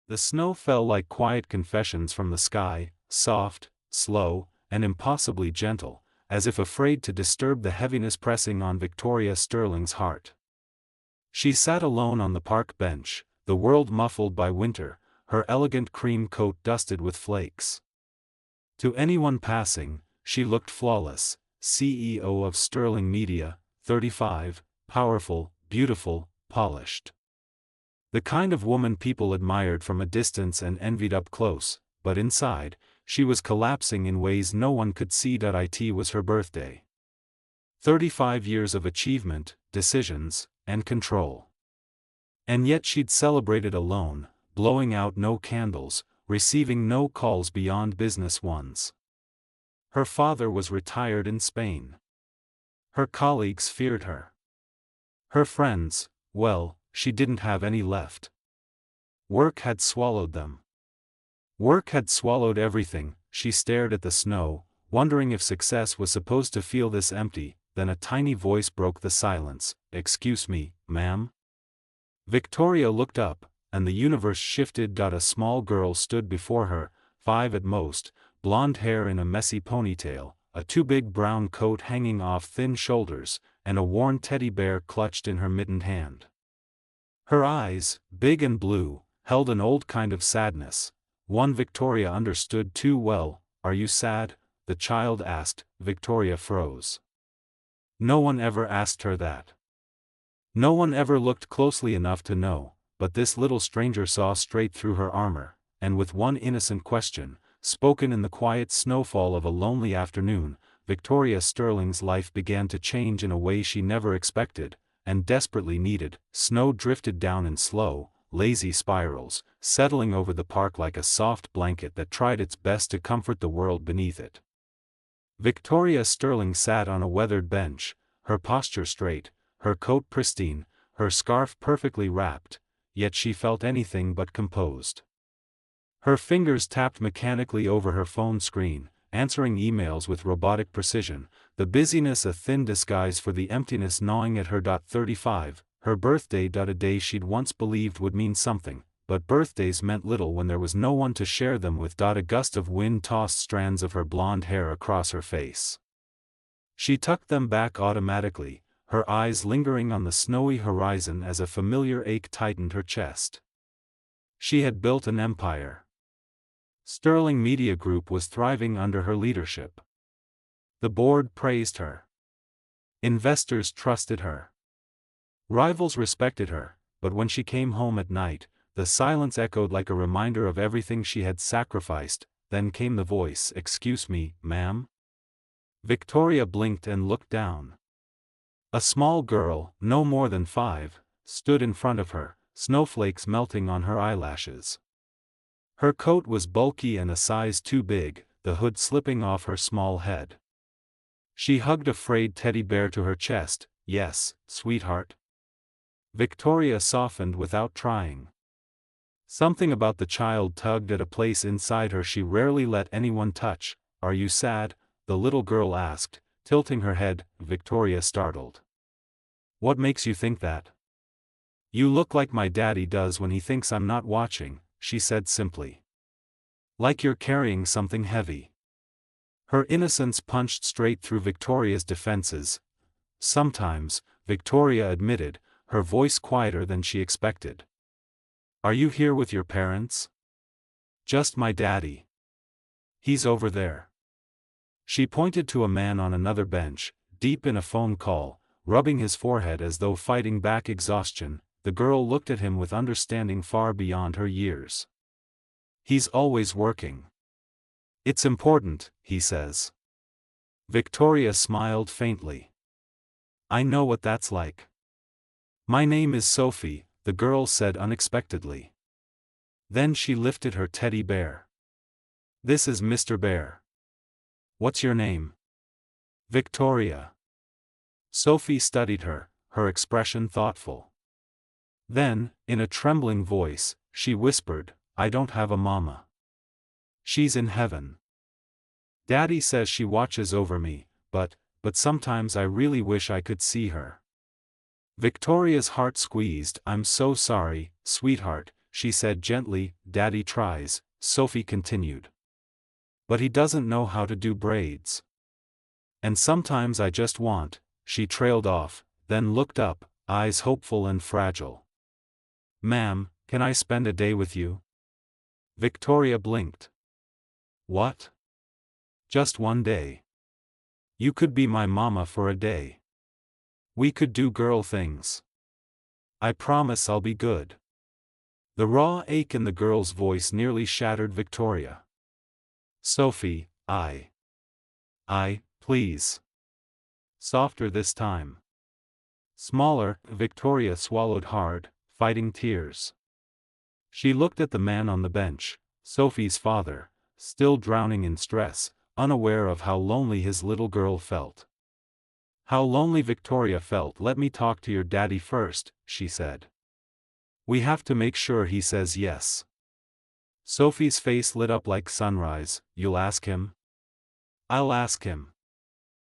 The snow fell like quiet confessions from the sky, soft, slow, and impossibly gentle, as if afraid to disturb the heaviness pressing on Victoria Sterling's heart. She sat alone on the park bench, the world muffled by winter, her elegant cream coat dusted with flakes. To anyone passing, she looked flawless, CEO of Sterling Media, 35, powerful, beautiful, polished. The kind of woman people admired from a distance and envied up close, but inside, she was collapsing in ways no one could see. It was her birthday. 35 years of achievement, decisions, and control. And yet she'd celebrated alone, blowing out no candles, receiving no calls beyond business ones. Her father was retired in Spain. Her colleagues feared her. Her friends, well, she didn't have any left. Work had swallowed them. Work had swallowed everything. She stared at the snow, wondering if success was supposed to feel this empty. Then a tiny voice broke the silence. "Excuse me, ma'am?" Victoria looked up, and the universe shifted. A small girl stood before her, 5 at most, blonde hair in a messy ponytail, a too big brown coat hanging off thin shoulders, and a worn teddy bear clutched in her mittened hand. Her eyes, big and blue, held an old kind of sadness, one Victoria understood too well. "Are you sad?" the child asked. Victoria froze. No one ever asked her that. No one ever looked closely enough to know, but this little stranger saw straight through her armor, and with one innocent question, spoken in the quiet snowfall of a lonely afternoon, Victoria Sterling's life began to change in a way she never expected, and desperately needed. Snow drifted down in slow, lazy spirals, settling over the park like a soft blanket that tried its best to comfort the world beneath it. Victoria Sterling sat on a weathered bench, her posture straight, her coat pristine, her scarf perfectly wrapped, yet she felt anything but composed. Her fingers tapped mechanically over her phone screen, answering emails with robotic precision, the busyness a thin disguise for the emptiness gnawing at her. 35, her birthday. A day she'd once believed would mean something, but birthdays meant little when there was no one to share them with. A gust of wind tossed strands of her blonde hair across her face. She tucked them back automatically, her eyes lingering on the snowy horizon as a familiar ache tightened her chest. She had built an empire. Sterling Media Group was thriving under her leadership. The board praised her. Investors trusted her. Rivals respected her, but when she came home at night, the silence echoed like a reminder of everything she had sacrificed. Then came the voice. "Excuse me, ma'am?" Victoria blinked and looked down. A small girl, no more than 5, stood in front of her, snowflakes melting on her eyelashes. Her coat was bulky and a size too big, the hood slipping off her small head. She hugged a frayed teddy bear to her chest. "Yes, sweetheart." Victoria softened without trying. Something about the child tugged at a place inside her she rarely let anyone touch. "Are you sad?" the little girl asked, tilting her head. Victoria startled. "What makes you think that?" "You look like my daddy does when he thinks I'm not watching," she said simply. "Like you're carrying something heavy." Her innocence punched straight through Victoria's defenses. "Sometimes," Victoria admitted, her voice quieter than she expected. "Are you here with your parents?" "Just my daddy. He's over there." She pointed to a man on another bench, deep in a phone call, rubbing his forehead as though fighting back exhaustion. The girl looked at him with understanding far beyond her years. "He's always working. It's important, he says." Victoria smiled faintly. "I know what that's like." "My name is Sophie," the girl said unexpectedly. Then she lifted her teddy bear. "This is Mr. Bear. What's your name?" "Victoria." Sophie studied her, her expression thoughtful. Then, in a trembling voice, she whispered, "I don't have a mama. She's in heaven. Daddy says she watches over me, but sometimes I really wish I could see her." Victoria's heart squeezed. "I'm so sorry, sweetheart," she said gently. Daddy tries, Sophie continued. But he doesn't know how to do braids. And sometimes I just want, she trailed off, then looked up, eyes hopeful and fragile. Ma'am, can I spend a day with you? Victoria blinked. What? Just one day. You could be my mama for a day. We could do girl things. I promise I'll be good. The raw ache in the girl's voice nearly shattered Victoria. Sophie, please. Softer this time. Smaller, Victoria swallowed hard, fighting tears. She looked at the man on the bench, Sophie's father, still drowning in stress, unaware of how lonely his little girl felt. How lonely Victoria felt. Let me talk to your daddy first, she said. We have to make sure he says yes. Sophie's face lit up like sunrise. You'll ask him? I'll ask him.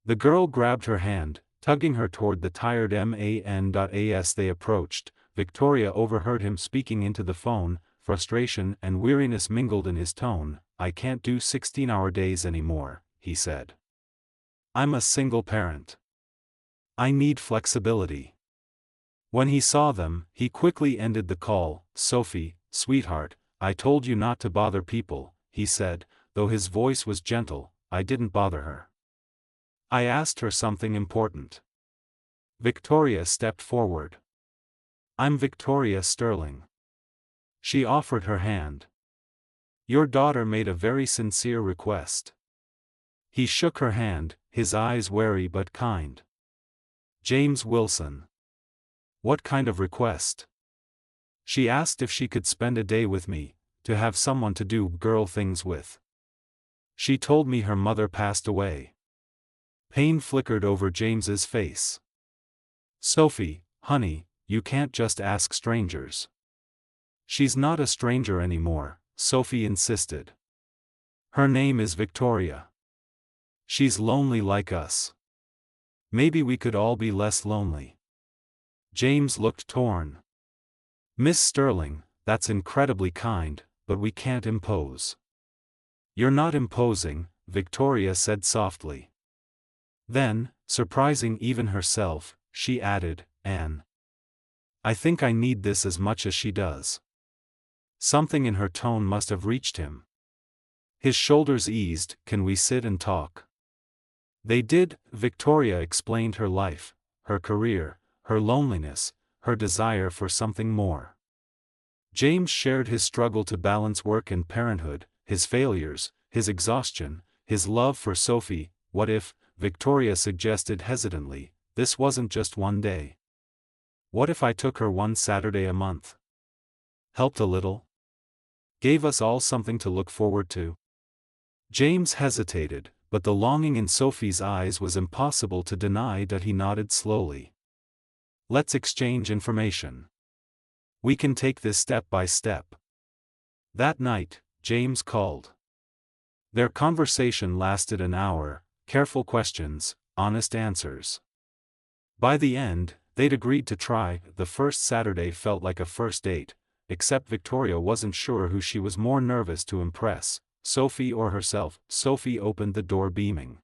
The girl grabbed her hand, tugging her toward the tired man. As they approached, Victoria overheard him speaking into the phone. Frustration and weariness mingled in his tone. I can't do 16-hour days anymore, he said. I'm a single parent. I need flexibility. When he saw them, he quickly ended the call. Sophie, sweetheart, I told you not to bother people, he said, though his voice was gentle. I didn't bother her. I asked her something important. Victoria stepped forward. I'm Victoria Sterling. She offered her hand. Your daughter made a very sincere request. He shook her hand, his eyes wary but kind. James Wilson. What kind of request? She asked if she could spend a day with me, to have someone to do girl things with. She told me her mother passed away. Pain flickered over James's face. Sophie, honey, you can't just ask strangers. She's not a stranger anymore, Sophie insisted. Her name is Victoria. She's lonely like us. Maybe we could all be less lonely. James looked torn. Miss Sterling, that's incredibly kind, but we can't impose. You're not imposing, Victoria said softly. Then, surprising even herself, she added, Anne. I think I need this as much as she does. Something in her tone must have reached him. His shoulders eased. Can we sit and talk? They did. Victoria explained her life, her career, her loneliness, her desire for something more. James shared his struggle to balance work and parenthood, his failures, his exhaustion, his love for Sophie. What if, Victoria suggested hesitantly, this wasn't just one day? What if I took her one Saturday a month? Helped a little? Gave us all something to look forward to? James hesitated, but the longing in Sophie's eyes was impossible to deny. He nodded slowly. Let's exchange information. We can take this step by step. That night, James called. Their conversation lasted an hour, careful questions, honest answers. By the end, they'd agreed to try. The first Saturday felt like a first date, except Victoria wasn't sure who she was more nervous to impress, Sophie or herself. Sophie opened the door beaming.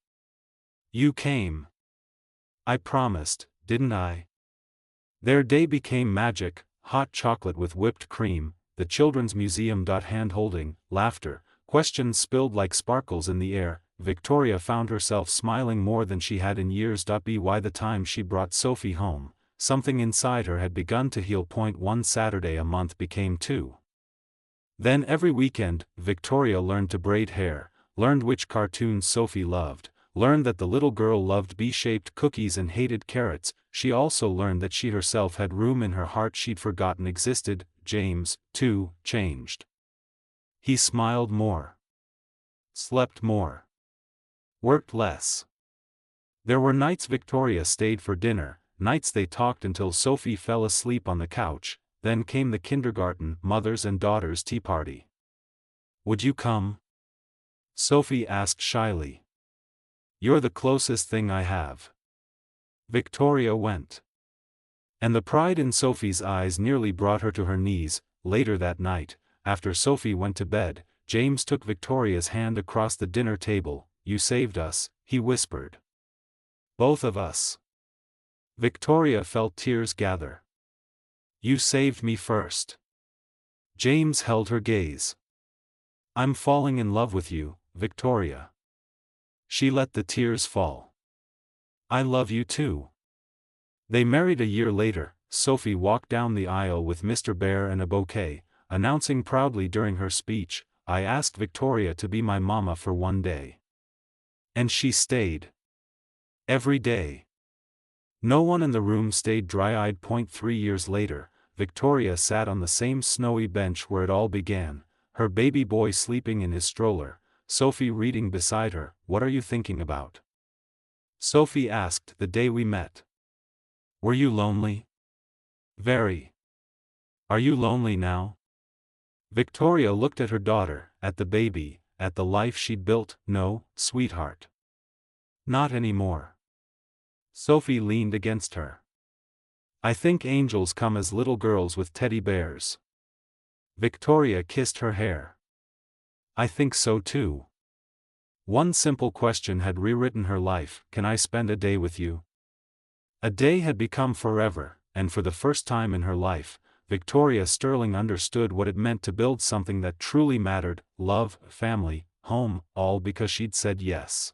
You came. I promised, didn't I? Their day became magic, hot chocolate with whipped cream, the children's museum. Hand-holding, laughter, questions spilled like sparkles in the air. Victoria found herself smiling more than she had in years. By the time she brought Sophie home, something inside her had begun to heal. One Saturday a month became two. Then every weekend, Victoria learned to braid hair, learned which cartoons Sophie loved, learned that the little girl loved bee-shaped cookies and hated carrots. She also learned that she herself had room in her heart she'd forgotten existed. James, too, changed. He smiled more. Slept more. Worked less. There were nights Victoria stayed for dinner, nights they talked until Sophie fell asleep on the couch. Then came the kindergarten mothers and daughters tea party. Would you come? Sophie asked shyly. You're the closest thing I have. Victoria went. And the pride in Sophie's eyes nearly brought her to her knees. Later that night, after Sophie went to bed, James took Victoria's hand across the dinner table. "You saved us," he whispered. "Both of us." Victoria felt tears gather. "You saved me first." James held her gaze. "I'm falling in love with you, Victoria." She let the tears fall. "I love you too." They married a year later. Sophie walked down the aisle with Mr. Bear and a bouquet, announcing proudly during her speech, "I asked Victoria to be my mama for one day. And she stayed. Every day." No one in the room stayed dry-eyed. 3 years later, Victoria sat on the same snowy bench where it all began, her baby boy sleeping in his stroller, Sophie reading beside her. "What are you thinking about?" Sophie asked. "The day we met. Were you lonely?" "Very." "Are you lonely now?" Victoria looked at her daughter, at the baby, at the life she'd built. "No, sweetheart. Not anymore." Sophie leaned against her. "I think angels come as little girls with teddy bears." Victoria kissed her hair. "I think so too." One simple question had rewritten her life. "Can I spend a day with you?" A day had become forever, and for the first time in her life, Victoria Sterling understood what it meant to build something that truly mattered: love, family, home, all because she'd said yes.